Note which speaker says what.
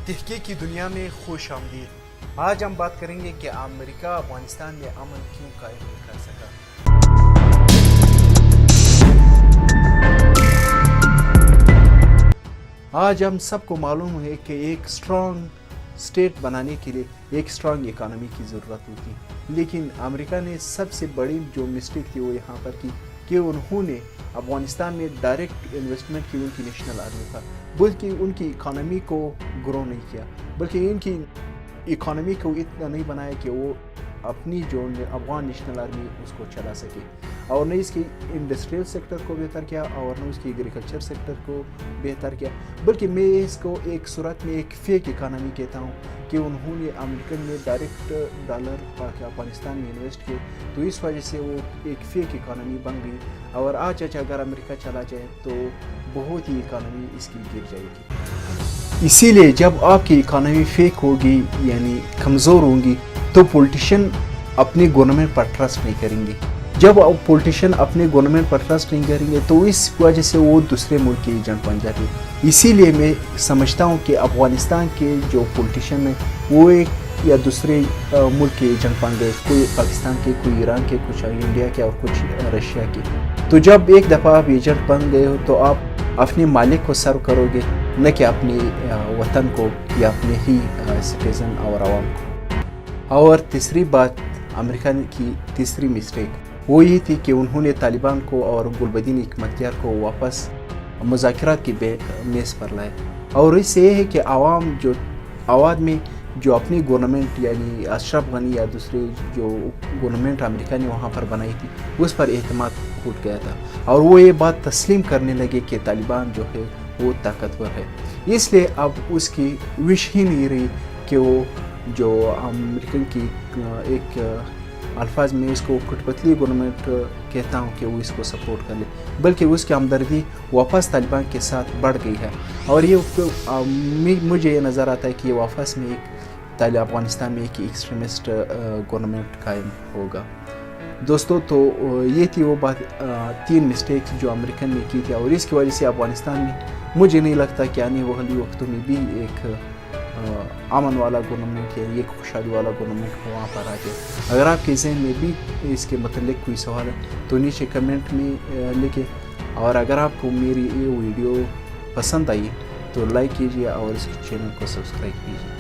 Speaker 1: تحقیق کی دنیا میں خوش آمدید۔ آج ہم بات کریں گے کہ امریکہ افغانستان میں امن کیوں قائم نہیں کر سکا۔ آج ہم سب کو معلوم ہے کہ ایک اسٹرانگ اسٹیٹ بنانے کے لیے ایک اسٹرانگ اکانومی کی ضرورت ہوتی ہے، لیکن امریکہ نے سب سے بڑی جو مسٹیک تھی وہ یہاں پر کی کہ انہوں نے افغانستان میں ڈائریکٹ انویسٹمنٹ کی ان کی نیشنل آرمی پر، بلکہ ان کی اکانومی کو گرو نہیں کیا، بلکہ ان کی اکانومی کو اتنا نہیں بنایا کہ وہ اپنی جو افغان نیشنل آرمی اس کو چلا سکے، اور نہ اس کی انڈسٹریل سیکٹر کو بہتر کیا اور نہ اس کی ایگریکلچر سیکٹر کو بہتر کیا، بلکہ میں اس کو ایک صورت میں ایک فیک اکانومی کہتا ہوں کہ انہوں نے امریکن میں ڈائریکٹ ڈالر افغانستان میں انویسٹ کیے، تو اس وجہ سے وہ ایک فیک اکانومی بن گئی، اور آج اگر امریکہ چلا جائے تو بہت ہی اکانومی اس کی گر جائے گی۔ اسی لیے جب آپ کی اکانومی فیک ہوگی یعنی کمزور ہوں گی تو پولیٹیشین اپنی گورنمنٹ پر ٹرسٹ نہیں کریں گے۔ جب پولیٹیشین اپنے گورنمنٹ پر ٹرسٹ نہیں کریں گے تو اس وجہ سے وہ دوسرے ملک کے ایجنٹ بن جاتے ہیں۔ اسی لیے میں سمجھتا ہوں کہ افغانستان کے جو پولیٹیشین ہیں وہ ایک یا دوسرے ملک کے ایجنٹ بن گئے، کوئی پاکستان کے، کوئی ایران کے، کچھ انڈیا کے اور کچھ رشیا کے۔ تو جب ایک دفعہ آپ ایجنٹ بن گئے ہو تو آپ اپنے مالک کو سرو کرو گے، نہ کہ اپنے وطن کو یا اپنے ہی سٹیزن اور عوام کو۔ اور تیسری بات، امریکہ کی تیسری مسٹیک وہ یہ تھی کہ انہوں نے طالبان کو اور گلبدین حکمتیار کو واپس مذاکرات کی میز پر لائے، اور اس سے یہ ہے کہ عوام میں جو اپنی گورنمنٹ یعنی اشرف غنی یا دوسرے جو گورنمنٹ امریکہ نے وہاں پر بنائی تھی اس پر اعتماد ٹوٹ گیا تھا، اور وہ یہ بات تسلیم کرنے لگے کہ طالبان جو ہے وہ طاقتور ہے۔ اس لیے اب اس کی وش ہی نہیں رہی کہ وہ جو امریکن کی ایک الفاظ میں اس کو کٹ پتلی گورنمنٹ کہتا ہوں کہ وہ اس کو سپورٹ کر لے، بلکہ اس کی ہمدردی واپس طالبان کے ساتھ بڑھ گئی ہے، اور یہ مجھے یہ نظر آتا ہے کہ یہ واپس میں ایک افغانستان میں ایک ایکسٹریمسٹ گورنمنٹ قائم ہوگا۔ دوستو، تو یہ تھی وہ بات، 3 مسٹیکس جو امریکن نے کی تھی، اور اس کی وجہ سے افغانستان میں مجھے نہیں لگتا کہ آنے والی وقتوں میں بھی ایک امن والا گورنمنٹ ہے، ایک خوشحالی والا گورنمنٹ وہاں پر آ جائے۔ اگر آپ کے ذہن میں بھی اس کے متعلق کوئی سوال ہے تو نیچے کمنٹ میں لکھیں، اور اگر آپ کو میری یہ ویڈیو پسند آئی تو لائک کیجیے اور اس چینل کو سبسکرائب کیجیے۔